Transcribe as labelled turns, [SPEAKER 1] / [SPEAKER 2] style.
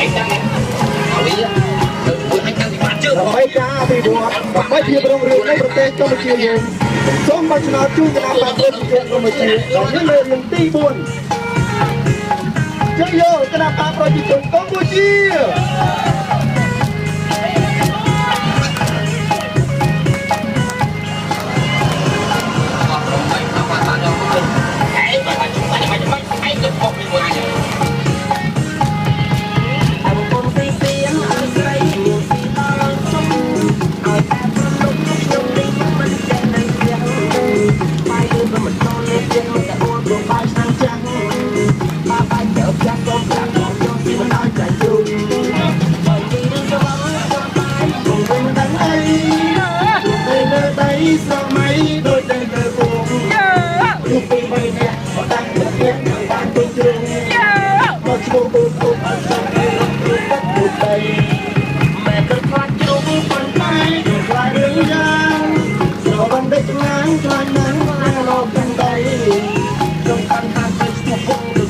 [SPEAKER 1] ដើម្បីការអភិវឌ្ឍដើម្បីភាពរុងរឿងនៃប្រទេសកម្ពុជាយើងសូមមកឆ្នោតជូនគណៈបកប្រជាជនកម្ពុជាដែលមានលើកទី4ជ័យយោគណៈបកប្រជាជនកម្ពុជាស្រមៃដូចតែទៅពងរូបពីបីអ្នកក៏តាំងពីអ្នកបានពេញជ្រុងមកឈ្មោះអូនអូនអត់ស្គាល់រូបទឹករូបដីម៉ែទៅខ្លាចជ្រុងប៉ុន្តែខ្លាចរឿងយ៉ាងស្រវឹងដេកឆ្ងាញ់ខ្លាចណាស់មកលោកទាំងដីសំខាន់ថាទៅឈ្មោះ